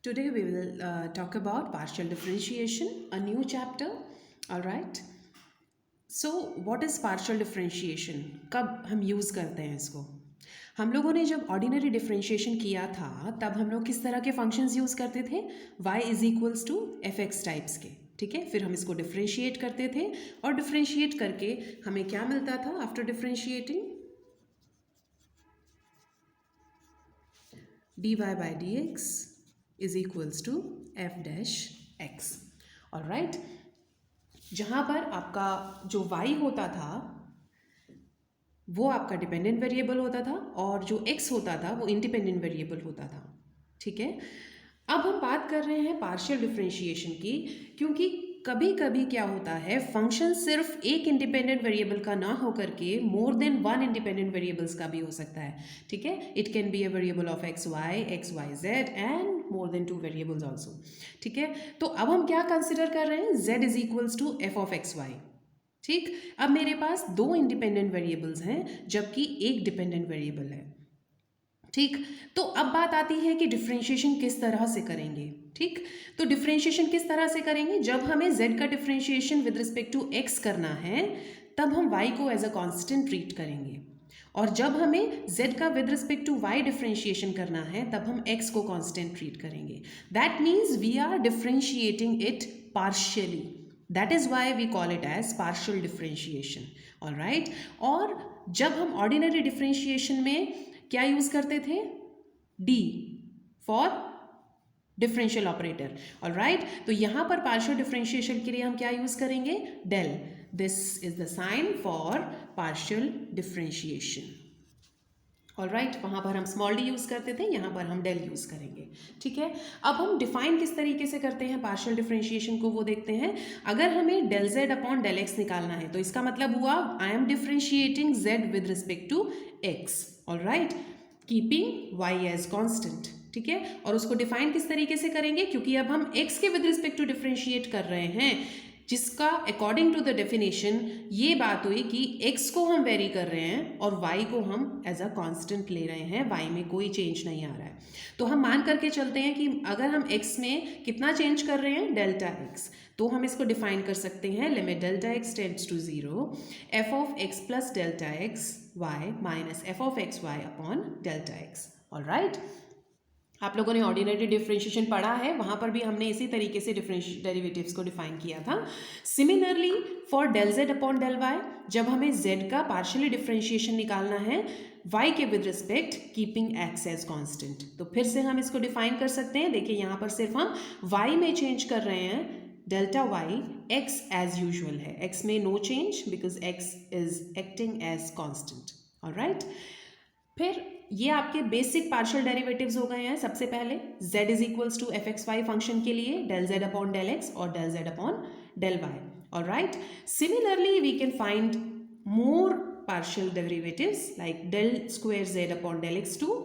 Today we will talk about partial differentiation, a new chapter. All right. So what is partial differentiation? कब हम use करते हैं इसको? हम लोगों ने जब ऑर्डिनरी डिफरेंशिएशन किया था तब हम लोग किस तरह के फंक्शंस यूज़ करते थे? y is equals to F X types के. ठीक है, फिर हम इसको डिफरेंशिएट करते थे और डिफरेंशिएट करके हमें क्या मिलता था after differentiating? dy by dx is equals to f dash x. All right, जहाँ पर आपका जो y होता था वो आपका डिपेंडेंट वेरिएबल होता था और जो x होता था वो इंडिपेंडेंट वेरिएबल होता था. ठीक है, अब हम बात कर रहे हैं पार्शियल डिफरेंशिएशन की, क्योंकि कभी कभी क्या होता है फंक्शन सिर्फ एक इंडिपेंडेंट वेरिएबल का ना होकर के more than one independent variables का भी हो सकता है. ठीक है, it can be a variable of x Y Z and more than two variables also. ठीक है, तो अब हम क्या कंसिडर कर रहे हैं? z is equals to F of x Y. ठीक, अब मेरे पास दो इंडिपेंडेंट वेरिएबल्स हैं जबकि एक डिपेंडेंट वेरिएबल है. ठीक, तो अब बात आती है कि डिफरेंशिएशन किस तरह से करेंगे. ठीक, तो डिफरेंशिएशन किस तरह से करेंगे? जब हमें z का differentiation with respect to x करना है तब हम y को एज अ कांस्टेंट ट्रीट करेंगे, और जब हमें z का with respect to y differentiation करना है तब हम x को कांस्टेंट ट्रीट करेंगे. That means we are differentiating it partially. That is why we call it as partial differentiation. All right, और जब हम ऑर्डिनरी डिफरेंशिएशन में क्या यूज करते थे? d for differential operator. All right, तो यहां पर पार्शियल डिफरेंशिएशन के लिए हम क्या यूज करेंगे? Del. This is the sign for partial differentiation. All right, वहाँ पर हम स्मॉल डी यूज़ करते थे, यहाँ पर हम डेल यूज़ करेंगे. ठीक है, अब हम डिफाइन किस तरीके से करते हैं पार्शियल डिफरेंशिएशन को वो देखते हैं. अगर हमें del Z upon del X निकालना है तो इसका मतलब हुआ I am differentiating Z with respect to X. All right, keeping Y as constant. ठीक है, और उसको डिफाइन किस तरीके से करेंगे? क्योंकि अब हम एक्स के विद रिस्पेक्ट टू डिफरेंशिएट कर रहे हैं, जिसका अकॉर्डिंग टू द डेफिनेशन ये बात हुई कि x को हम वेरी कर रहे हैं और y को हम एज अ कांस्टेंट ले रहे हैं, y में कोई चेंज नहीं आ रहा है. तो हम मान करके चलते हैं कि अगर हम x में कितना चेंज कर रहे हैं? Delta x. तो हम इसको डिफाइन कर सकते हैं limit delta x tends to 0 f of x plus delta x y minus f of x y upon delta x. All right, आप लोगों ने ऑर्डिनरी डिफरेंशिएशन पढ़ा है, वहाँ पर भी हमने इसी तरीके से डेरिवेटिव्स को डिफाइन किया था. Similarly for del Z upon del Y, जब हमें z का पार्शियली डिफरेंशिएशन निकालना है y के with respect keeping x as constant, तो फिर से हम इसको डिफाइन कर सकते हैं. देखिए यहाँ पर सिर्फ हम y में चेंज कर रहे हैं, delta y x as usual है, x में no change because x is acting as constant. All right, फिर ये आपके बेसिक पार्शियल डेरिवेटिव्स हो गए हैं. सबसे पहले z is equals to F x Y function के लिए del z upon del x और del z upon del y. All right, similarly we can find more partial derivatives like del square z upon del x two.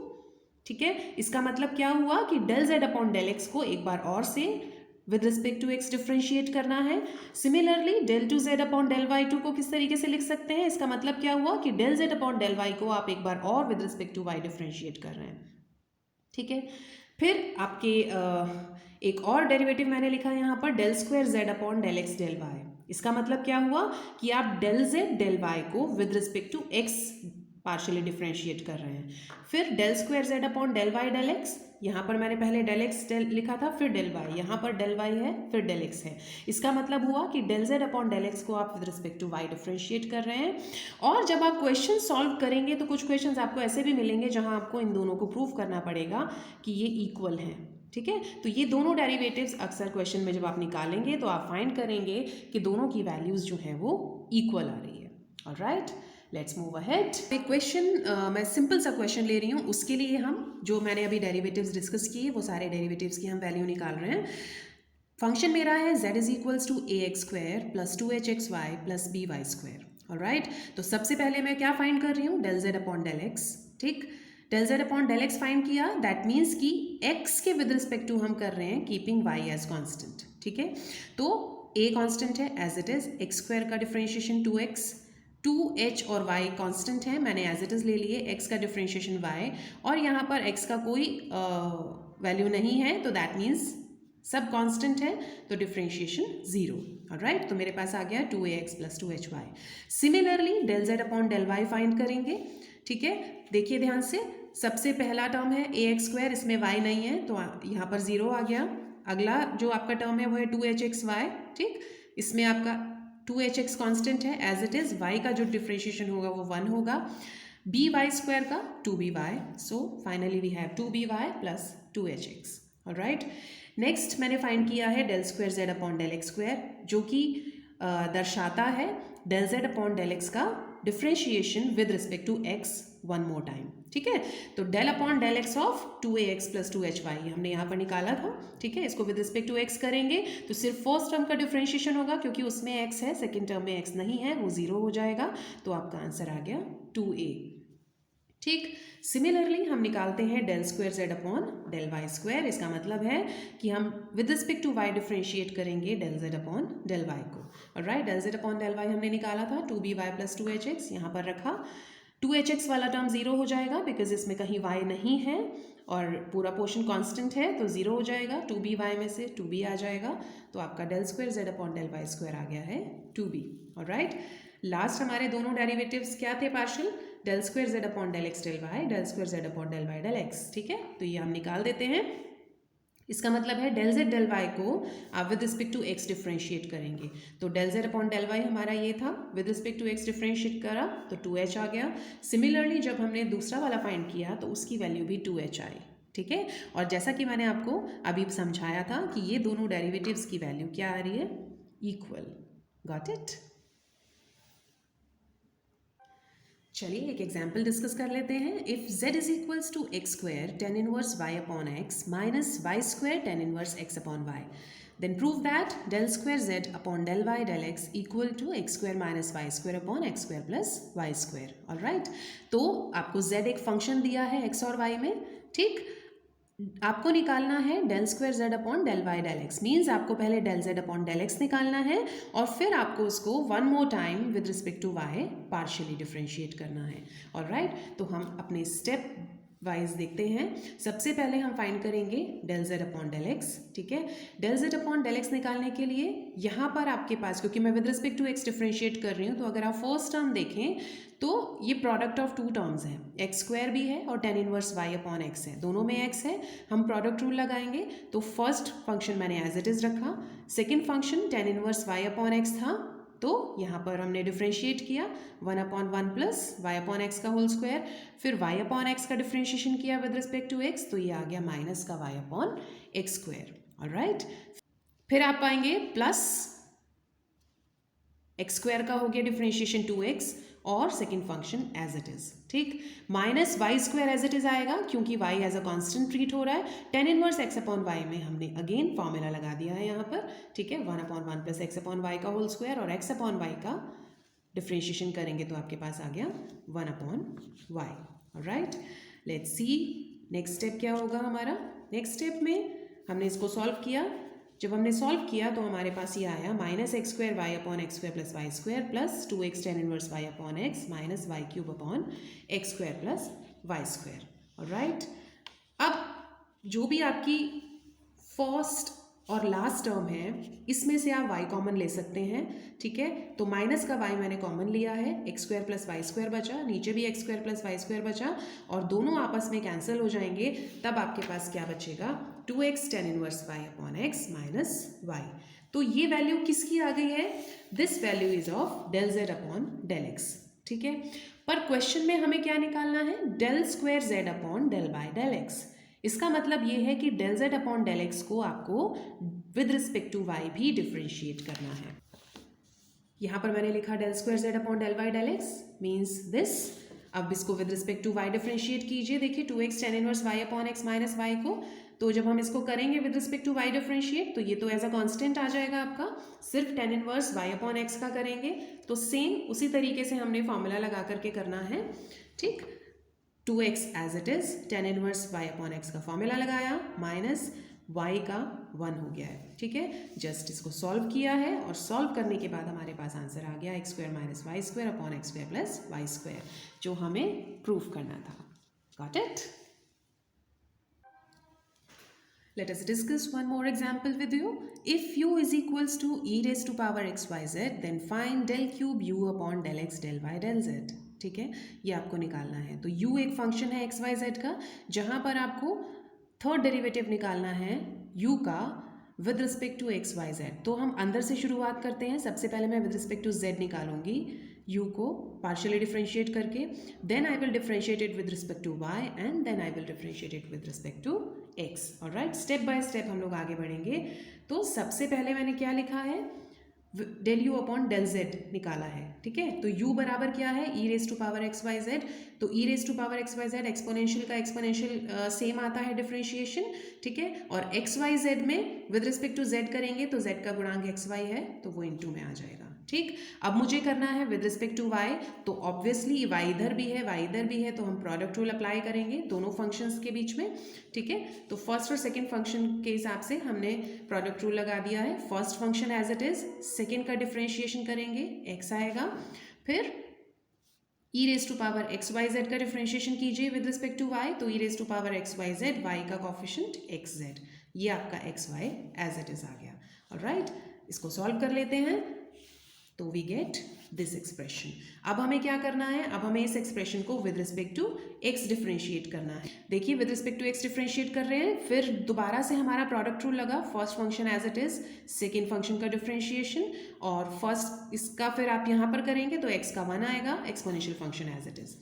ठीक है, इसका मतलब क्या हुआ कि del z upon del x को एक बार और से with respect to x differentiate करना है. Similarly del two z upon del y to को किस तरीके से लिख सकते हैं? इसका मतलब क्या हुआ कि del z upon del y को आप एक बार और with respect to y differentiate कर रहे हैं. ठीक है, फिर आपके एक और डेरिवेटिव मैंने लिखा है यहाँ पर del square z upon del x del y. इसका मतलब क्या हुआ कि आप डेल z डेल y को with respect to x partially differentiate कर रहे हैं. फिर del square z upon del y del x, यहाँ पर मैंने पहले डेल x डेल लिखा था, फिर डेल y, यहाँ पर डेल y है फिर डेल x है. इसका मतलब हुआ कि del z upon del x को आप with respect to y differentiate कर रहे हैं. और जब आप क्वेश्चन सॉल्व करेंगे तो कुछ क्वेश्चंस आपको ऐसे भी मिलेंगे जहाँ आपको इन दोनों को प्रूव करना पड़ेगा कि ये इक्वल हैं. ठीक है, तो ये दोनों डेरिवेटिव्स अक्सर क्वेश्चन में जब आप निकालेंगे तो आप फाइंड करेंगे कि दोनों की वैल्यूज जो है वो इक्वल आ रही है. All right, let's move ahead. एक क्वेश्चन मैं सिंपल सा क्वेश्चन ले रही हूँ, उसके लिए हम जो मैंने अभी डेरिवेटिव्स डिस्कस किए वो सारे डेरिवेटिव्स की हम वैल्यू निकाल रहे हैं. फंक्शन मेरा है z is equals to A x square plus 2hxy plus by square. All right, तो सबसे पहले मैं क्या फाइंड कर रही हूँ? Del z upon del x. ठीक, del z upon del x find किया, दैट मीन्स कि x के विद रिस्पेक्ट टू हम कर रहे हैं कीपिंग y एज कॉन्स्टेंट. ठीक है, तो a कॉन्स्टेंट है as it is, x square का डिफरेंशिएशन 2x, 2h और y कांस्टेंट है, मैंने एज इट इज़ ले लिए, x का डिफरेंशिएशन y, और यहाँ पर x का कोई वैल्यू नहीं है तो दैट मीन्स सब कांस्टेंट है, तो डिफरेंशिएशन 0। ऑलराइट, तो मेरे पास आ गया 2ax plus 2hy। Similarly del z upon del y find करेंगे। ठीक है, देखिए ध्यान से, सबसे पहला टर्म है ax², इसमें y नहीं है तो यहाँ पर 0 आ गया। अगला जो आपका टर्म है वो है 2hxy। ठीक, इसमें आपका 2hx कांस्टेंट है एज इट इज़, y का जो डिफरेंशिएशन होगा वो 1 होगा, by² का 2by, so finally we have 2by plus 2hx। All right, next मैंने फाइंड किया है del square z upon del x², जो कि दर्शाता है del z upon del x का differentiation with respect to x one more time. ठीक है, तो del upon del x of 2ax plus 2hy हमने यहाँ पर निकाला था। ठीक है, इसको विद रिस्पेक्ट टू x करेंगे तो सिर्फ फर्स्ट टर्म का डिफ्रेंशिएशन होगा, क्योंकि उसमें x है, सेकेंड टर्म में x नहीं है, वो 0 हो जाएगा, तो आपका आंसर आ गया 2a। ठीक, सिमिलरली हम निकालते हैं del square z upon del y²। इसका मतलब है कि हम with respect to y differentiate करेंगे del z upon del y को। All right, del z upon del y हमने निकाला था 2by प्लस 2hx, यहाँ पर रखा, 2hx वाला टर्म 0 हो जाएगा बिकॉज इसमें कहीं y नहीं है और पूरा पोर्शन कांस्टेंट है, तो 0 हो जाएगा, 2by में से 2b आ जाएगा, तो आपका del square z upon del y² आ गया है 2b। ऑलराइट, लास्ट हमारे दोनों डेरिवेटिव्स क्या थे partial, del square z upon del x del y, del square z upon del y del x। ठीक है, तो ये हम निकाल देते हैं। इसका मतलब है del z del y को आप with respect to x differentiate करेंगे, तो del z upon del y हमारा ये था, with respect to x differentiate करा तो 2h आ गया। सिमिलरली जब हमने दूसरा वाला फाइंड किया तो उसकी वैल्यू भी 2h आई। ठीक है, और जैसा कि मैंने आपको अभी समझाया था कि ये दोनों डेरिवेटिव्स की वैल्यू क्या आ रही है, इक्वल। Got it? चलिए एक एग्जाम्पल डिस्कस कर लेते हैं। If z is equals to x² tan inverse y upon x minus y² tan inverse x upon y, then prove that del square z upon del y del x equal to x² minus y² upon x² plus y²। All right, तो आपको z एक function दिया है x और y में। ठीक, आपको निकालना है del square z upon del y del x, means आपको पहले del z upon del x निकालना है और फिर आपको उसको one more time with respect to y partially differentiate करना है। ऑलराइट, तो हम अपने स्टेप वाइज देखते हैं। सबसे पहले हम फाइंड करेंगे del z upon del x। ठीक है, del z upon del x निकालने के लिए यहाँ पर आपके पास, क्योंकि मैं with respect to x differentiate कर रही हूँ, तो अगर आप फर्स्ट टर्म देखें तो ये प्रोडक्ट ऑफ टू टर्म्स है, x² भी है और tan inverse y upon x है, दोनों में x है। हम प्रोडक्ट रूल लगाएंगे, तो फर्स्ट फंक्शन मैंने एज इट इज़ रखा, second function tan inverse y upon x था, तो यहाँ पर हमने डिफ्रेंशिएट किया 1 upon 1 plus y upon x का होल स्क्वायर, फिर y अपॉन एक्स का डिफ्रेंशिएशन किया विद रिस्पेक्ट टू x, तो ये आ गया माइनस का y अपॉन x²। ऑलराइट, फिर आप पाएंगे प्लस x² का हो गया डिफ्रेंशिएशन 2x और second function as it is. ठीक, minus y² as it is आएगा क्योंकि y as a constant treat हो रहा है। tan inverse x upon y में हमने अगेन फॉर्मूला लगा दिया है यहाँ पर। ठीक है, 1 upon 1 plus x upon y का होल स्क्वायर और x अपॉन y का डिफ्रेंशिएशन करेंगे तो आपके पास आ गया 1 upon y। Alright, let's see next step क्या होगा हमारा। नेक्स्ट स्टेप में हमने इसको सॉल्व किया, जब हमने सॉल्व किया तो हमारे पास ये आया minus x² y upon x² plus y² plus 2x tan inverse y upon x minus y³ upon x² plus y²। Alright, अब जो भी आपकी फर्स्ट और लास्ट टर्म है इसमें से आप y कॉमन ले सकते हैं। ठीक है, तो माइनस का y मैंने कॉमन लिया है, x² प्लस y² बचा, नीचे भी x² प्लस y² बचा और दोनों आपस में कैंसिल हो जाएंगे, तब आपके पास क्या बचेगा 2x tan inverse y upon x minus y। तो ये वैल्यू किसकी आ गई है, this value is of del z upon del x। ठीक है, पर क्वेश्चन में हमें क्या निकालना है, del square z upon del y del x। इसका मतलब ये है कि del z upon del x को आपको विद रिस्पेक्ट टू y भी डिफ्रेंशिएट करना है। यहाँ पर मैंने लिखा del square z upon del y del x means this. अब इसको with respect to y differentiate कीजिए, देखिए 2x tan inverse y upon x minus y को, तो जब हम इसको करेंगे with respect to y differentiate तो ये तो एज अ कांस्टेंट आ जाएगा आपका, सिर्फ tan inverse y upon x का करेंगे तो सेम उसी तरीके से हमने फॉर्मूला लगा करके करना है। ठीक, 2x as it is, tan inverse y upon x का फॉर्मूला लगाया माइनस y का 1 हो गया है। ठीक है, जस्ट इसको सॉल्व किया है और सॉल्व करने के बाद हमारे पास आंसर आ गया x² minus y² upon x² plus y², जो हमें प्रूफ करना था। Got it? Let us discuss one more example with you. If u is equals to e raised to power xyz, then find del cube u upon del x del y del z. ठीक है, ये आपको निकालना है. तो u एक function है x Y z का, जहाँ पर आपको थर्ड डेरिवेटिव निकालना है u का with respect to x Y Z. तो हम अंदर से शुरुआत करते हैं. सबसे पहले मैं विद रिस्पेक्ट टू z निकालूंगी u को पार्शियली डिफ्रेंशिएट करके, then I will differentiate it with respect to y and then I will differentiate it with respect to x. All right, step by step हम लोग आगे बढ़ेंगे. तो सबसे पहले मैंने क्या लिखा है, del u upon del z निकाला है. ठीक है, तो u बराबर क्या है, e raise to power x Y Z. तो e raise to power x Y z exponential का एक्सपोनेंशियल सेम आता है डिफरेंशिएशन. ठीक है, और एक्स वाई जेड में विद रिस्पेक्ट टू z करेंगे तो z का गुणांक एक्स वाई है तो वो इनटू में आ जाएगा. ठीक, अब मुझे करना है विद रिस्पेक्ट टू y. तो ऑब्वियसली y इधर भी है, y इधर भी है, तो हम प्रोडक्ट रूल अप्लाई करेंगे दोनों फंक्शंस के बीच में. ठीक है, तो फर्स्ट और सेकंड फंक्शन के हिसाब से हमने प्रोडक्ट रूल लगा दिया है. First function as it is, second का डिफरेंशिएशन करेंगे, x आएगा. फिर e raise to power x Y z का डिफरेंशिएशन कीजिए विद रिस्पेक्ट टू y. तो e raise to power x Y z, y का कॉफिशिएंट एक्स जेड, ये आपका x y as it is आ गया. ऑलराइट, इसको सॉल्व कर लेते हैं तो वी गेट दिस एक्सप्रेशन. अब हमें क्या करना है, अब हमें इस एक्सप्रेशन को with respect to x differentiate करना है. देखिए with respect to x differentiate कर रहे हैं, फिर दोबारा से हमारा प्रोडक्ट रूल लगा. First function as it is, second function का डिफरेंशिएशन, और फर्स्ट इसका फिर आप यहाँ पर करेंगे तो x का 1 आएगा, exponential function as it is.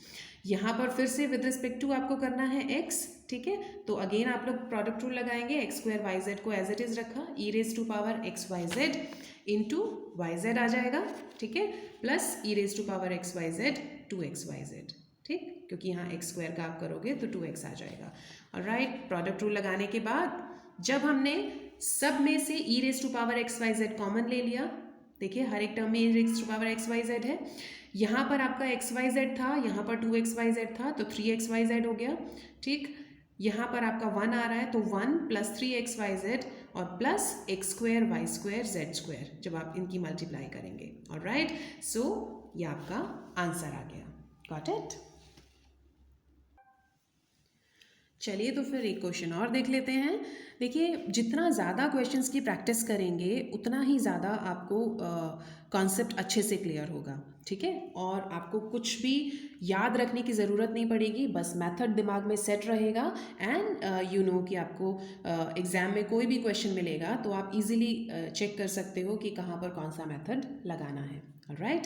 यहाँ पर फिर से विद रिस्पेक्ट टू आपको करना है x. ठीक है, तो अगेन आप लोग प्रोडक्ट रूल लगाएंगे. एक्स स्क्वायर वाई जेड को एज इट इज रखा, e raise to power x Y z into y z आ जाएगा. ठीक है, plus e raise to power x Y z to x Y z. ठीक, क्योंकि यहाँ एक्स स्क्वायर का आप करोगे तो 2x आ जाएगा. ऑलराइट, प्रोडक्ट रूल लगाने के बाद जब हमने सब में से e raise to power x Y z common ले लिया, देखिए हर एक टर्म में e raise to power x Y z है. यहाँ पर आपका एक्स वाई जेड था, यहाँ पर 2x वाई जेड था, तो 3x वाई जेड हो गया. ठीक, यहाँ पर आपका 1 आ रहा है तो 1 प्लस 3x वाई जेड और plus X square Y square Z square, जब आप इनकी मल्टीप्लाई करेंगे. ऑलराइट, सो ये आपका आंसर आ गया. Got it? चलिए तो फिर एक क्वेश्चन और देख लेते हैं. देखिए जितना ज़्यादा क्वेश्चंस की प्रैक्टिस करेंगे उतना ही ज़्यादा आपको कॉन्सेप्ट अच्छे से क्लियर होगा. ठीक है, और आपको कुछ भी याद रखने की ज़रूरत नहीं पड़ेगी, बस मेथड दिमाग में सेट रहेगा. एंड यू नो कि आपको एग्ज़ाम में कोई भी क्वेश्चन मिलेगा तो आप इजीली चेक कर सकते हो कि कहाँ पर कौन सा मेथड लगाना है. Alright,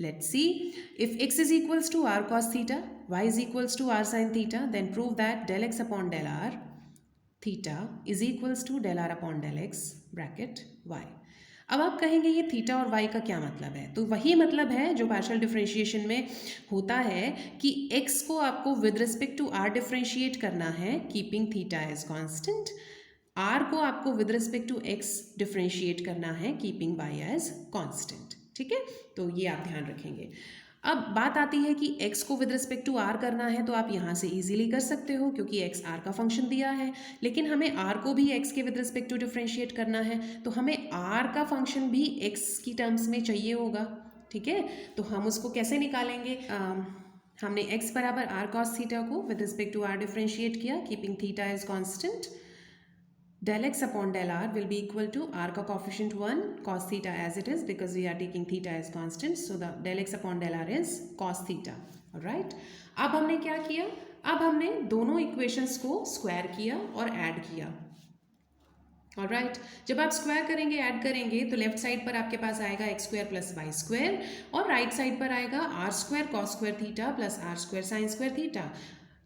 let's see. If x is equals to r cos theta, y is equals to r sin theta, then prove that del x upon del r theta is equals to del r upon del x bracket y. अब आप कहेंगे ये theta और y का क्या मतलब है, तो वही मतलब है जो पार्शियल डिफरेंशिएशन में होता है कि x को आपको with respect to r differentiate करना है keeping theta as constant, r को आपको with respect to x differentiate करना है कीपिंग y एज कांस्टेंट. ठीक है, तो ये आप ध्यान रखेंगे. अब बात आती है कि x को विद रिस्पेक्ट टू r करना है, तो आप यहाँ से इजीली कर सकते हो क्योंकि x r का फंक्शन दिया है. लेकिन हमें r को भी x के विद रिस्पेक्ट टू डिफरेंशिएट करना है, तो हमें r का फंक्शन भी x की टर्म्स में चाहिए होगा. ठीक है, तो हम उसको कैसे निकालेंगे. हमने x बराबर r cos थीटा को with respect to r differentiate किया keeping theta as constant. Del x upon del r will be equal to r का coefficient 1 cos theta as it is because we are taking theta as constant, so the del x upon del r is cos theta. Alright, अब हमने क्या किया, अब हमने दोनों equations को square किया और ऐड किया. ऑलराइट, जब आप स्क्वायर करेंगे ऐड करेंगे तो लेफ्ट साइड पर आपके पास आएगा X square plus Y square और राइट साइड पर आएगा R square cos square theta plus R square sine square theta.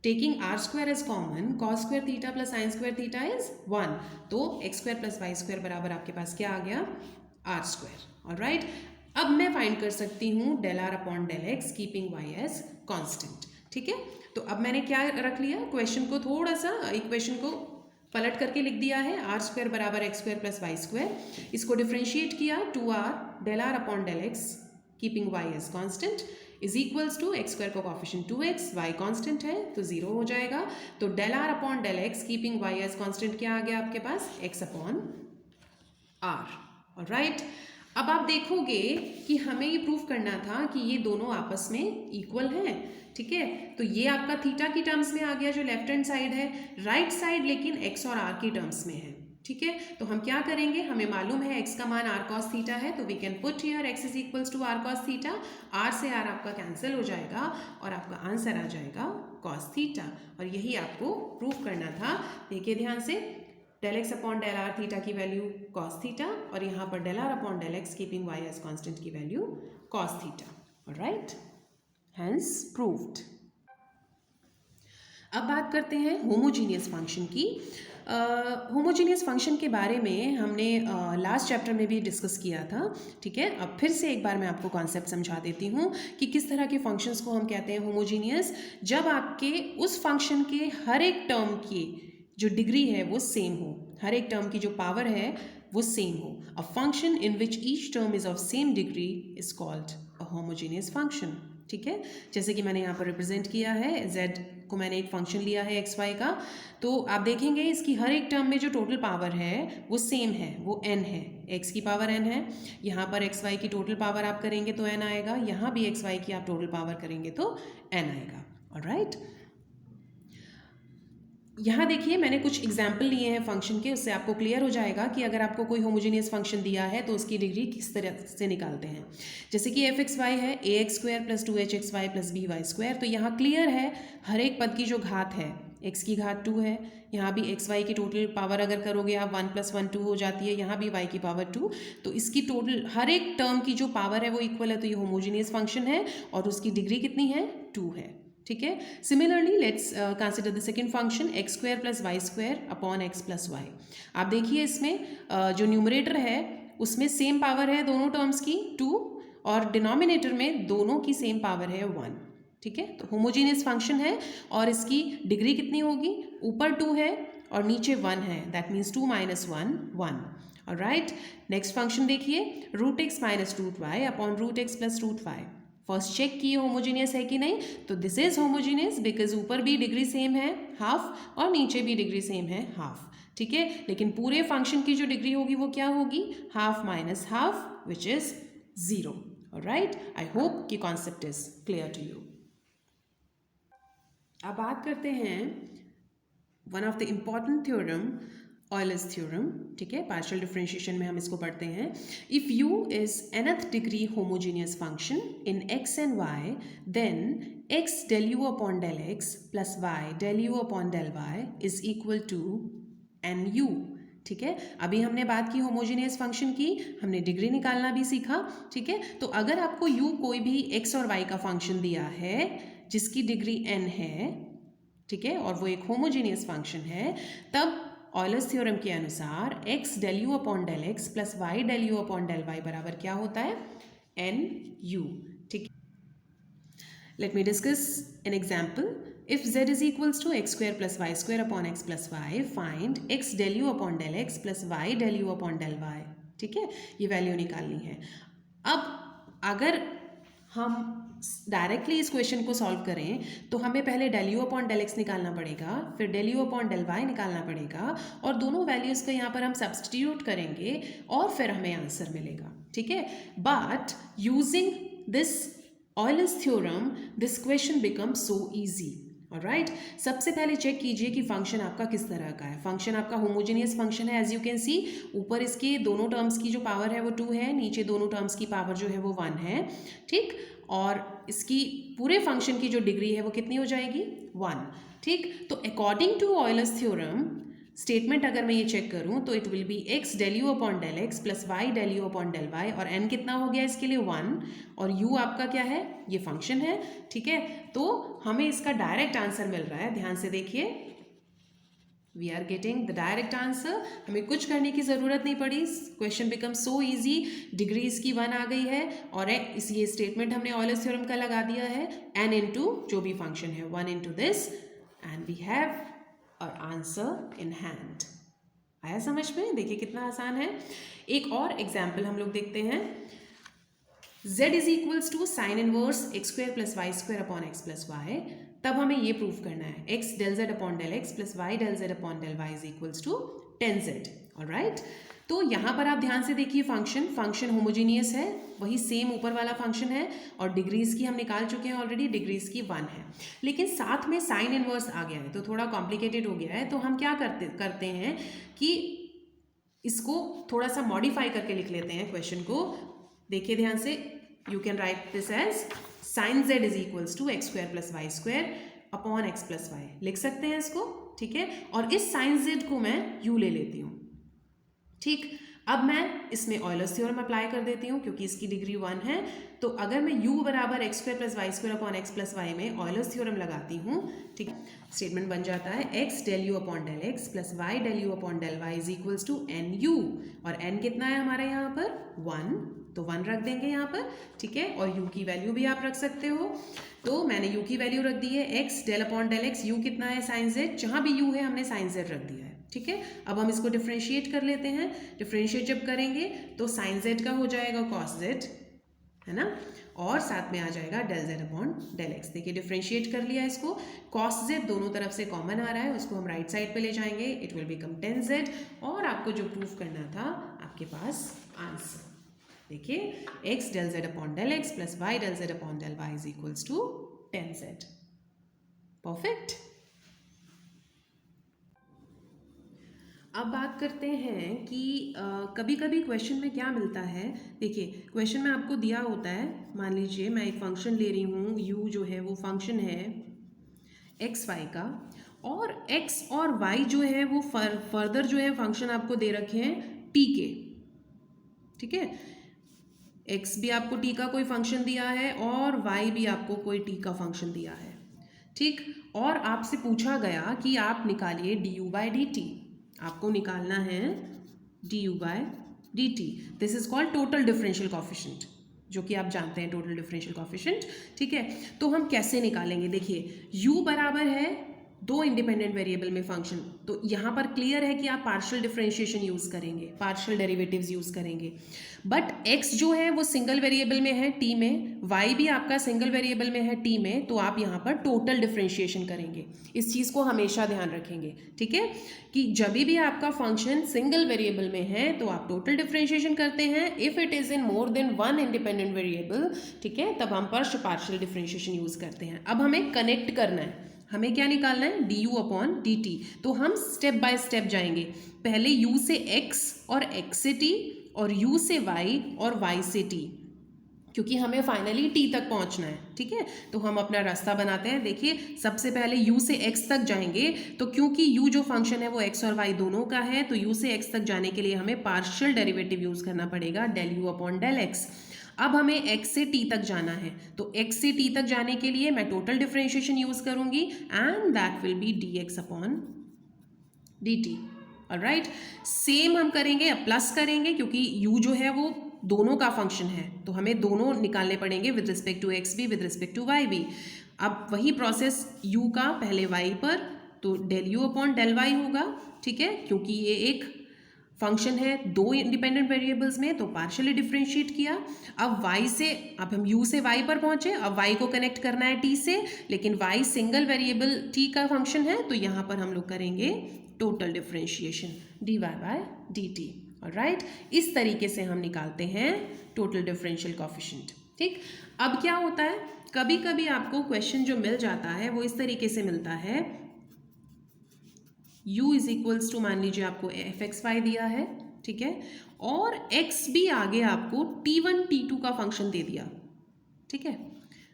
Taking r square as common, cos square theta plus sin square theta is 1. तो x square plus y square बराबर आपके पास क्या आ गया, r square. Alright, अब मैं find कर सकती हूँ del r upon del x keeping y as constant. ठीक है, तो अब मैंने क्या रख लिया, क्वेश्चन को थोड़ा सा इक्वेशन को पलट करके लिख दिया है. आर स्क्वायर बराबर x square plus Y square, इसको डिफ्रेंशिएट किया 2r del r upon del x keeping y as constant is equals to x square का कॉफिशिएंट 2x, y कांस्टेंट है तो 0 हो जाएगा. तो del r upon del x keeping y as constant क्या आ गया आपके पास, x अपॉन r. ऑलराइट, अब आप देखोगे कि हमें ये प्रूफ करना था कि ये दोनों आपस में इक्वल हैं, ठीक है। तो ये आपका थीटा की टर्म्स में आ गया जो लेफ्ट हैंड साइड है, राइट साइड लेकिन एक्स और आर की टर्म्स में है, ठीक है। तो हम क्या करेंगे, हमें मालूम है x का मान r cos थीटा है, तो we can put here x is equals to r cos theta, r से r आपका कैंसिल हो जाएगा और आपका आंसर आ जाएगा cos थीटा। और यही आपको प्रूफ करना था। देखिए ध्यान से, del x upon del r theta की वैल्यू cos थीटा और यहाँ पर del r upon del x keeping y as constant की value cos theta, alright, hence proved. अब बात करते हैं होमोजीनियस फंक्शन की। होमोजीनियस फंक्शन के बारे में हमने लास्ट चैप्टर में भी डिस्कस किया था, ठीक है। अब फिर से एक बार मैं आपको कॉन्सेप्ट समझा देती हूँ कि किस तरह के फंक्शंस को हम कहते हैं होमोजीनियस। जब आपके उस फंक्शन के हर एक टर्म की जो डिग्री है वो सेम हो, हर एक टर्म की जो पावर है वो सेम हो। A function in which each term is of same degree is called a homogeneous function, ठीक है। जैसे कि मैंने यहाँ पर रिप्रेजेंट किया है, z को मैंने एक फंक्शन लिया है एक्स वाई का, तो आप देखेंगे इसकी हर एक टर्म में जो टोटल पावर है वो सेम है, वो n है, x की पावर n है। यहाँ पर एक्स वाई की टोटल पावर आप करेंगे तो n आएगा, यहाँ भी एक्स वाई की आप टोटल पावर करेंगे तो n आएगा, ऑलराइट। यहाँ देखिए मैंने कुछ एग्जाम्पल लिए हैं फंक्शन के, उससे आपको क्लियर हो जाएगा कि अगर आपको कोई होमोजीनियस फंक्शन दिया है तो उसकी डिग्री किस तरह से निकालते हैं। जैसे कि एफ एक्स वाई है a x square plus 2h(x)y plus by square, तो यहाँ क्लियर है हर एक पद की जो घात है x की घात 2 है, यहाँ भी एक्स वाई की टोटल पावर अगर करोगे आप 1 + 1 2 हो जाती है, यहाँ भी y की पावर 2, तो इसकी टोटल हर एक टर्म की जो पावर है वो इक्वल है, तो ये होमोजीनियस फंक्शन है और उसकी डिग्री कितनी है, 2 है, ठीक है। Similarly let's consider the second function X square plus Y square upon x plus Y. आप देखिए इसमें जो न्यूमरेटर है उसमें सेम पावर है दोनों टर्म्स की 2 और डिनोमिनेटर में दोनों की सेम पावर है 1, ठीक है। तो होमोजीनियस फंक्शन है और इसकी डिग्री कितनी होगी, ऊपर 2 है और नीचे 1 है, that means 2 - 1 1, all right. Next function देखिए √x - √y upon √x + √y। First check किए होमोजीनियस है कि नहीं, तो दिस इज होमोजीनियस बिकॉज ऊपर भी डिग्री सेम है हाफ और नीचे भी डिग्री सेम है हाफ, ठीक है। लेकिन पूरे फंक्शन की जो डिग्री होगी वो क्या होगी, half minus half which is 0, alright. I hope कि concept is clear to you. अब बात करते हैं one of the important theorem, Euler's theorem, ठीक है। पार्शियल डिफरेंशिएशन में हम इसको पढ़ते हैं। If u is nth degree homogeneous function in x and y, then x del u upon del x plus y del u upon del y is equal to nu, ठीक है। अभी हमने बात की होमोजीनियस फंक्शन की, हमने degree निकालना भी सीखा, ठीक है। तो अगर आपको u कोई भी x और y का फंक्शन दिया है जिसकी डिग्री n है, ठीक है, और वो एक होमोजीनियस फंक्शन है, तब ऑयलर्स थ्योरम के अनुसार x del u upon del x plus y del u upon del y बराबर क्या होता है, nu, ठीक है। Let me discuss an example. If z is equals to x square plus y square upon x plus y, find x del u upon del x plus y del u upon del y, ठीक है। ये value निकालनी है। अब अगर हम directly इस question को सॉल्व करें तो हमें पहले del u upon del x निकालना पड़ेगा, फिर del u upon del y निकालना पड़ेगा और दोनों वैल्यूज़ को यहाँ पर हम सब्सटीट्यूट करेंगे और फिर हमें आंसर मिलेगा, ठीक है। But using this Euler's theorem this question becomes so easy, all right. सबसे पहले चेक कीजिए कि फंक्शन आपका किस तरह का है। फंक्शन आपका होमोजीनियस फंक्शन है, एज यू कैन सी ऊपर इसके दोनों टर्म्स की जो पावर है वो 2 है, नीचे दोनों टर्म्स की पावर जो है वो 1 है, ठीक। और इसकी पूरे फंक्शन की जो डिग्री है वो कितनी हो जाएगी, 1, ठीक। तो according to Euler's theorem statement अगर मैं ये चेक करूं तो it will be x del u upon del x plus y del u upon del y, और n कितना हो गया इसके लिए 1, और u आपका क्या है, ये फंक्शन है, ठीक है। तो हमें इसका डायरेक्ट आंसर मिल रहा है, ध्यान से देखिए, we are getting the direct answer. हमें कुछ करने की ज़रूरत नहीं पड़ी, question become so easy. Degree इसकी 1 आ गई है और इस ये स्टेटमेंट हमने ऑयलर्स थ्योरम का लगा दिया है, n इंटू जो भी फंक्शन है 1 into this, and we have our answer in hand. आया समझ में, देखिए कितना आसान है। एक और एग्जाम्पल हम लोग देखते हैं। z is equals to sine inverse x square plus Y square upon x plus y, तब हमें ये प्रूफ करना है x del z upon del x plus y del z upon del y is equals to tan z, alright. तो यहाँ पर आप ध्यान से देखिए, फंक्शन होमोजीनियस है, वही सेम ऊपर वाला फंक्शन है, और डिग्रीज की हम निकाल चुके हैं ऑलरेडी, डिग्रीज की 1 है, लेकिन साथ में साइन इनवर्स आ गया है तो थोड़ा कॉम्प्लिकेटेड हो गया है। तो हम क्या करते हैं कि इसको थोड़ा सा मॉडिफाई करके लिख लेते हैं क्वेश्चन को। देखिए ध्यान से, you can write this as sine z is equals to x square plus Y square upon x plus y, लिख सकते हैं इसको, ठीक है। और इस साइन z को मैं u ले लेती हूँ, ठीक। अब मैं इसमें ऑयलर्स थ्योरम अप्लाई कर देती हूँ क्योंकि इसकी डिग्री 1 है। तो अगर मैं u बराबर x square plus Y square upon x plus y में ऑयलर्स थ्योरम लगाती हूँ, ठीक है, स्टेटमेंट बन जाता है x del u upon del x plus y del u upon del y is equals to n u, और n कितना है हमारे यहाँ पर 1, तो 1 रख देंगे यहाँ पर, ठीक है। और u की वैल्यू भी आप रख सकते हो, तो मैंने u की वैल्यू रख दी है x del upon del x, u कितना है साइन z, जहाँ भी u है हमने साइन z रख दिया है, ठीक है। अब हम इसको डिफ्रेंशिएट कर लेते हैं। डिफ्रेंशिएट जब करेंगे तो साइन z का हो जाएगा कॉस z, है ना, और साथ में आ जाएगा del z upon del x. देखिए डिफ्रेंशिएट कर लिया इसको, कॉस z दोनों तरफ से कॉमन आ रहा है, उसको हम राइट साइड पे ले जाएंगे, it will become tan z, और आपको जो प्रूफ करना था आपके पास आंसर। देखिए x del z upon del x plus y del z upon del y is equals to tan z। Perfect. अब बात करते हैं कि कभी कभी क्वेश्चन में क्या मिलता है। देखिए क्वेश्चन में आपको दिया होता है, मान लीजिए मैं एक फंक्शन ले रही हूँ, u जो है वो फंक्शन है एक्स वाई का, और x और y जो है वो फर्दर जो है फंक्शन आपको दे रखे हैं t के, ठीक है। x भी आपको t का कोई फंक्शन दिया है और y भी आपको कोई t का फंक्शन दिया है, ठीक। और आपसे पूछा गया कि आप निकालिए du बाई डी टी, आपको निकालना है du by d t. This is called total differential coefficient, जो कि आप जानते हैं टोटल डिफरेंशियल कॉफिशिएंट, ठीक है। तो हम कैसे निकालेंगे, देखिए u बराबर है दो इंडिपेंडेंट वेरिएबल में फंक्शन, तो यहाँ पर क्लियर है कि आप पार्शियल डिफरेंशिएशन यूज़ करेंगे, पार्शियल डेरिवेटिव्स यूज़ करेंगे। बट x जो है वो सिंगल वेरिएबल में है t में, y भी आपका सिंगल वेरिएबल में है t में, तो आप यहाँ पर टोटल डिफरेंशिएशन करेंगे। इस चीज़ को हमेशा ध्यान रखेंगे, ठीक है, कि जब भी आपका फंक्शन सिंगल वेरिएबल में है तो आप टोटल डिफरेंशिएशन करते हैं। If it is in more than one independent variable, ठीक है, तब हम पार्शियल डिफरेंशिएशन यूज़ करते हैं। अब हमें कनेक्ट करना है, हमें क्या निकालना है, d u upon d T. तो हम स्टेप बाय स्टेप जाएंगे, पहले u से x और x से t, और u से y और y से t, क्योंकि हमें फाइनली t तक पहुंचना है, ठीक है। तो हम अपना रास्ता बनाते हैं। देखिए सबसे पहले u से x तक जाएंगे, तो क्योंकि u जो फंक्शन है वो x और y दोनों का है, तो u से x तक जाने के लिए हमें पार्शियल डेरिवेटिव यूज़ करना पड़ेगा, del u upon del x। अब हमें x से t तक जाना है, तो x से t तक जाने के लिए मैं टोटल डिफरेंशिएशन यूज़ करूंगी, and that will be dx upon dt। Alright, same हम करेंगे, प्लस करेंगे, क्योंकि u जो है वो दोनों का फंक्शन है, तो हमें दोनों निकालने पड़ेंगे विद रिस्पेक्ट टू x भी, विद रिस्पेक्ट टू y भी। अब वही प्रोसेस u का पहले y पर, तो del u upon del y होगा, ठीक है, क्योंकि ये एक फंक्शन है दो इंडिपेंडेंट वेरिएबल्स में, तो पार्शियली डिफरेंशिएट किया। अब y से, अब हम u से y पर पहुंचे, अब y को कनेक्ट करना है t से, लेकिन y सिंगल वेरिएबल t का फंक्शन है, तो यहाँ पर हम लोग करेंगे total differentiation dy by dt। Alright, इस तरीके से हम निकालते हैं टोटल डिफरेंशियल कॉफिशिएंट, ठीक। अब क्या होता है, कभी कभी आपको क्वेश्चन जो मिल जाता है वो इस तरीके से मिलता है, u इज इक्वल्स टू, मान लीजिए आपको एफ एक्स वाई दिया है, ठीक है, और x भी आगे आपको t1 t2 का फंक्शन दे दिया, ठीक है,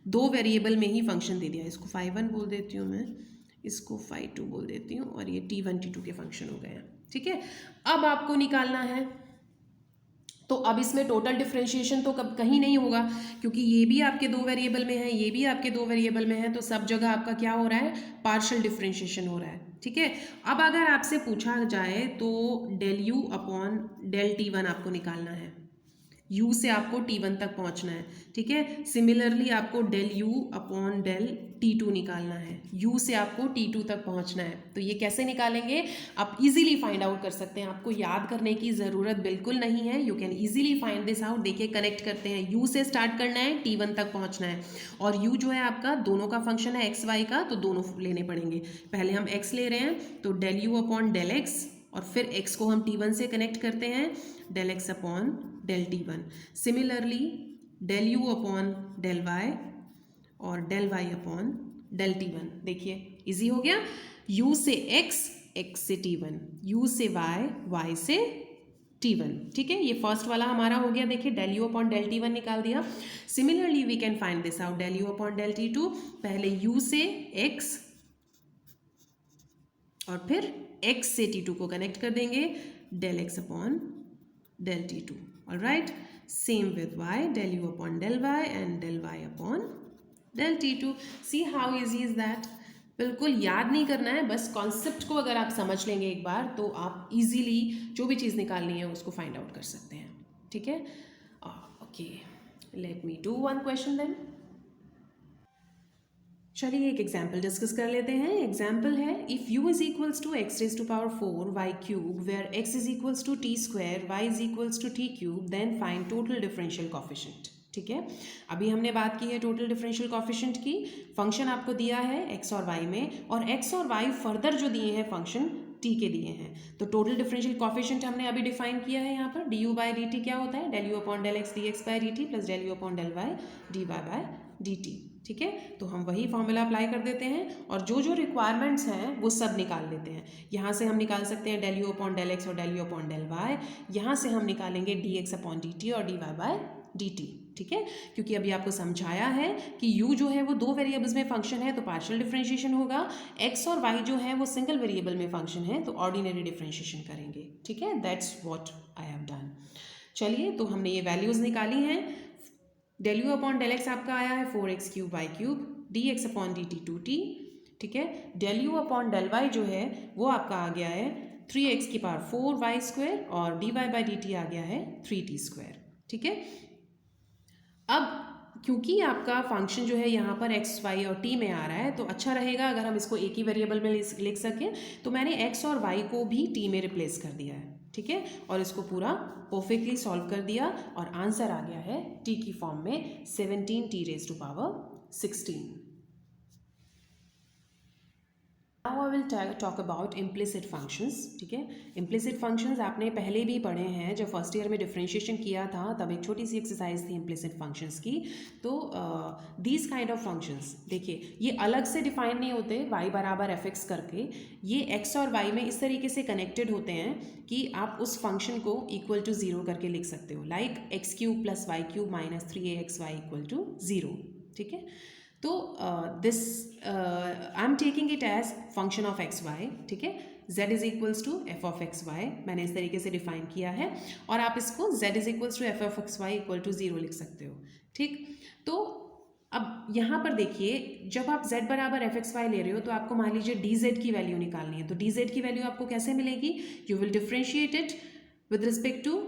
दो वेरिएबल में ही फंक्शन दे दिया। इसको phi1 बोल देती हूँ मैं, इसको phi2 बोल देती हूँ, और ये t1 t2 के फंक्शन हो गए हैं, ठीक है। अब आपको निकालना है, तो अब इसमें टोटल डिफरेंशिएशन तो कहीं नहीं होगा, क्योंकि ये भी आपके दो वेरिएबल में है, ये भी आपके दो वेरिएबल में है, तो सब जगह आपका क्या हो रहा है, पार्शियल डिफरेंशिएशन हो रहा है, ठीक है। अब अगर आपसे पूछा जाए तो del u upon del t1 आपको निकालना है, u से आपको t1 तक पहुंचना है, ठीक है। सिमिलरली आपको del u upon del t2 निकालना है, u से आपको t2 तक पहुंचना है। तो ये कैसे निकालेंगे, आप इजीली फाइंड आउट कर सकते हैं, आपको याद करने की ज़रूरत बिल्कुल नहीं है, you can easily find this out. देखिए कनेक्ट करते हैं, u से स्टार्ट करना है, t1 तक पहुंचना है, और u जो है आपका दोनों का फंक्शन है x y का, तो दोनों लेने पड़ेंगे। पहले हम x ले रहे हैं, तो del u upon del x, और फिर x को हम t1 से कनेक्ट करते हैं, del x upon del t1। Similarly del u upon del y और del y upon del t1। देखिए इजी हो गया, u से x, x से t1, u से y, y से t1। ठीक है, ये फर्स्ट वाला हमारा हो गया। देखिए del u upon del t1 निकाल दिया। Similarly we can find this out, del u upon del t2। पहले u से x और फिर x से t2 को कनेक्ट कर देंगे, del x upon del t2। Alright, same with y, del u upon del y and del y upon del t2। See how easy is that. बिल्कुल याद नहीं करना है, बस कॉन्सेप्ट को अगर आप समझ लेंगे एक बार तो आप इजीली जो भी चीज़ निकालनी है उसको फाइंड आउट कर सकते हैं। ठीक है, okay, let me do one question then. चलिए एक एग्जाम्पल डिस्कस कर लेते हैं। एग्जाम्पल है, if u is equals to x raise to power 4 y cube where x is equals to t square y is equals to t cube, then find total differential coefficient. ठीक है, अभी हमने बात की है टोटल डिफरेंशियल कोफिशिएंट की। Function आपको दिया है x और y में, और x और y फर्दर जो दिए हैं फंक्शन t के दिए हैं। तो टोटल डिफरेंशियल कोफिशिएंट हमने अभी डिफाइन किया है यहाँ पर, du बाई dt क्या होता है, del u upon del x d x by d t plus del u upon del y d y by d t. ठीक है, तो हम वही फॉर्मूला अप्लाई कर देते हैं और जो जो रिक्वायरमेंट्स हैं वो सब निकाल लेते हैं। यहाँ से हम निकाल सकते हैं del u upon del x और del u upon del y. यहाँ से हम निकालेंगे d x upon d t और d y by d t. ठीक है, क्योंकि अभी आपको समझाया है कि u जो है वो दो वेरिएबल्स में फंक्शन है तो पार्शियल डिफरेंशिएशन होगा, x और y जो है वो सिंगल वेरिएबल में फंक्शन है तो ऑर्डिनरी डिफरेंशिएशन करेंगे। ठीक है, that's what I have done. चलिए, तो हमने ये वैल्यूज़ निकाली हैं। Del u upon del x आपका आया है 4x cube y cube, d x upon d t 2t। ठीक है, del u upon del y जो है वो आपका आ गया है 3x की पावर 4 वाई स्क्वायर और d y by d t आ गया है 3t स्क्वायर। ठीक है, अब क्योंकि आपका फंक्शन जो है यहाँ पर x, y और t में आ रहा है तो अच्छा रहेगा अगर हम इसको एक ही वेरिएबल में लिख सकें, तो मैंने x और y को भी t में रिप्लेस कर दिया है। ठीक है, और इसको पूरा परफेक्टली सॉल्व कर दिया और आंसर आ गया है t की फॉर्म में 17t raise to power 16। Now I will talk about implicit functions. ठीक है, इम्प्लिसिट फंक्शंस आपने पहले भी पढ़े हैं, जब फर्स्ट ईयर में डिफरेंशिएशन किया था तब एक छोटी सी एक्सरसाइज थी इम्प्लिसिट फंक्शंस की। तो दीज काइंड ऑफ फंक्शंस देखिए, ये अलग से डिफाइन नहीं होते y बराबर एफ एक्स करके, ये x और y में इस तरीके से कनेक्टेड होते हैं कि आप उस फंक्शन को इक्वल टू 0 करके लिख सकते हो, like x cube plus y cube minus 3aXy equal to 0। ठीक है, तो this I am taking it as function of x Y. ठीक है, z is equals to F of x y, मैंने इस तरीके से डिफाइन किया है, और आप इसको z is equals to F of x y equal to 0 लिख सकते हो। ठीक, तो अब यहाँ पर देखिए, जब आप z बराबर एफ एक्स वाई ले रहे हो तो आपको मान लीजिए डी जेड की वैल्यू निकालनी है, तो डी जेड की वैल्यू आपको कैसे मिलेगी, you will differentiate it with respect to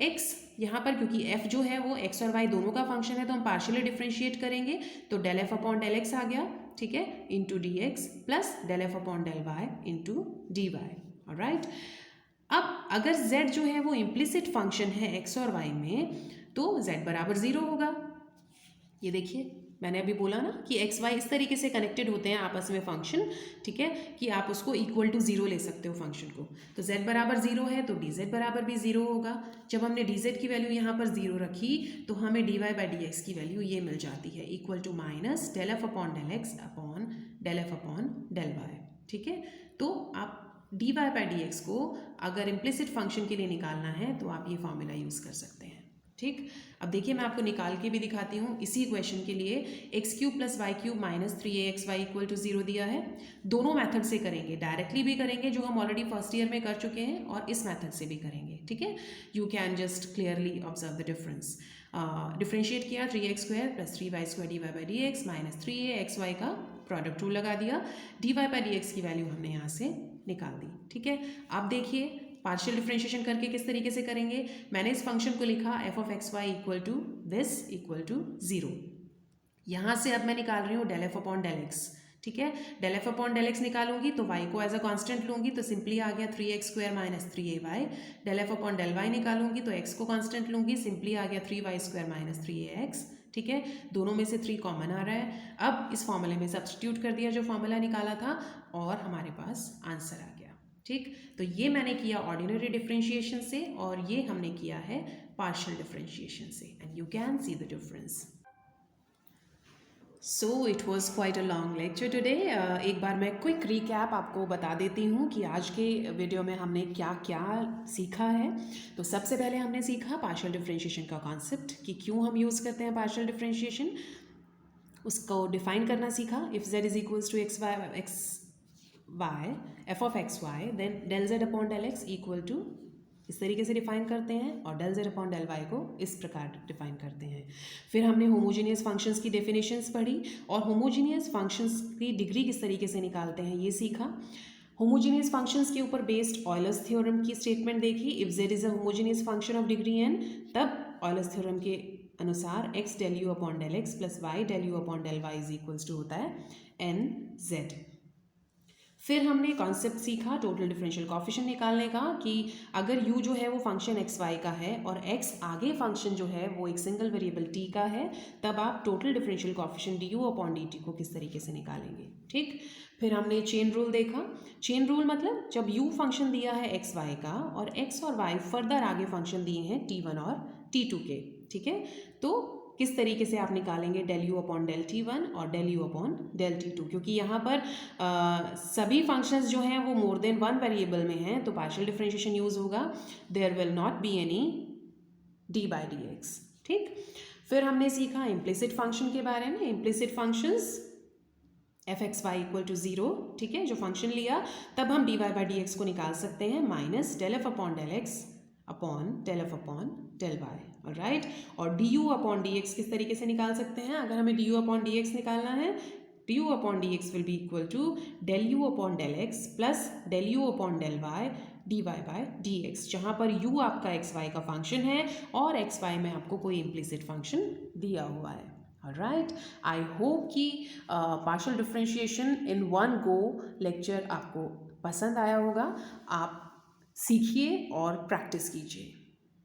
x। यहाँ पर क्योंकि f जो है वो x और y दोनों का फंक्शन है तो हम पार्शियली डिफ्रेंशिएट करेंगे, तो del f upon del x आ गया। ठीक है, into d x plus del f upon del y into d y. Alright, अब अगर z जो है वो इम्प्लिसिट फंक्शन है x और y में तो z बराबर 0 होगा। ये देखिए, मैंने अभी बोला ना कि एक्स वाई इस तरीके से कनेक्टेड होते हैं आपस में फंक्शन। ठीक है, कि आप उसको इक्वल टू 0 ले सकते हो फंक्शन को, तो z बराबर 0 है तो डी जेड बराबर भी 0 होगा। जब हमने डी जेड की वैल्यू यहाँ पर 0 रखी तो हमें d y by d x की वैल्यू ये मिल जाती है, equal to minus del f upon del x upon del f upon del y. ठीक है, तो आप d y by d x को अगर इम्प्लिसिट फंक्शन के लिए निकालना है तो आप ये फॉर्मूला यूज़ कर सकते हैं। ठीक, अब देखिए मैं आपको निकाल के भी दिखाती हूँ इसी क्वेश्चन के लिए। X cube plus y cube minus 3aXy equal to 0 दिया है। दोनों मेथड से करेंगे, डायरेक्टली भी करेंगे जो हम ऑलरेडी फर्स्ट ईयर में कर चुके हैं, और इस मेथड से भी करेंगे। ठीक है, you can just clearly observe the difference. Differentiate किया 3x square plus 3y square d y by d x minus 3aXy का प्रोडक्ट रूल लगा दिया, d y by d x की वैल्यू हमने यहाँ से निकाल दी। ठीक है, आप देखिए पार्शियल डिफरेंशिएशन करके किस तरीके से करेंगे। मैंने इस फंक्शन को लिखा f of x y equal to this equal to 0। यहाँ से अब मैं निकाल रही हूँ del f upon del x. ठीक है, del f upon del x निकालूंगी तो y को एज अ कांस्टेंट लूंगी तो सिंपली आ गया 3x square minus 3ay। Del f upon del y निकालूंगी तो x को कांस्टेंट लूंगी, सिंपली आ गया 3y स्क्वायर माइनस 3ax। ठीक है, दोनों में से 3 कॉमन आ रहा है। अब इस फॉर्मूले में सब्स्टिट्यूट कर दिया जो फॉर्मूला निकाला था और हमारे पास आंसर आ गया। ठीक, तो ये मैंने किया ऑर्डिनरी डिफरेंशिएशन से और ये हमने किया है पार्शियल डिफरेंशिएशन से, and you can see the difference. So it was quite a long lecture today. एक बार मैं क्विक रिकैप आपको बता देती हूँ कि आज के वीडियो में हमने क्या क्या सीखा है. तो सबसे पहले हमने सीखा पार्शियल डिफरेंशिएशन का कॉन्सेप्ट कि क्यों हम यूज़ करते हैं पार्शियल डिफरेंशिएशन, उसको डिफाइन करना सीखा. If z is equals to x y f of x y then del z upon del x equal to, इस तरीके से डिफाइन करते हैं, और del z upon del y को इस प्रकार डिफाइन करते हैं. फिर हमने होमोजीनियस फंक्शंस की डेफिनेशंस पढ़ी और होमोजीनियस फंक्शंस की डिग्री किस तरीके से निकालते हैं ये सीखा. होमोजीनियस फंक्शंस के ऊपर बेस्ड ऑयलर्स थ्योरम की स्टेटमेंट देखी. If z is a homogeneous function of degree n, तब ऑयलर्स थ्योरम के अनुसार x del u upon del x plus y del u upon del y is equals to होता है N Z. फिर हमने concept सीखा total differential coefficient निकालने का कि अगर u जो है वो फंक्शन एक्स वाई का है और x आगे फंक्शन जो है वो एक सिंगल वेरिएबल t का है, तब आप total differential coefficient du upon dt को किस तरीके से निकालेंगे. ठीक, फिर हमने चेन रूल देखा. चेन रूल मतलब जब u फंक्शन दिया है एक्स वाई का और x और y फर्दर आगे फंक्शन दिए हैं t1 और t2 के, ठीक है, तो किस तरीके से आप निकालेंगे del u upon del t1 और del u upon del t2. क्योंकि यहाँ पर सभी फंक्शंस जो हैं वो मोर देन वन वेरिएबल में हैं, तो पार्शियल डिफरेंशिएशन यूज़ होगा. There will not be any d by d x. ठीक, फिर हमने सीखा इम्प्लिसिट फंक्शन के बारे में. Implicit functions f x y equal to 0, ठीक है, जो फंक्शन लिया तब हम d y by d x को निकाल सकते हैं minus del f upon del x upon del f upon del y. Right, और d u upon d x किस तरीके से निकाल सकते हैं. अगर हमें d u upon d x निकालना है, d u upon d x will be equal to del u upon del x plus del u upon del y d y by d x, जहाँ पर u आपका x Y का function है और x Y में आपको कोई implicit function दिया हुआ है. राइट, आई होप कि partial differentiation in one go lecture आपको पसंद आया होगा. आप सीखिए और प्रैक्टिस कीजिए.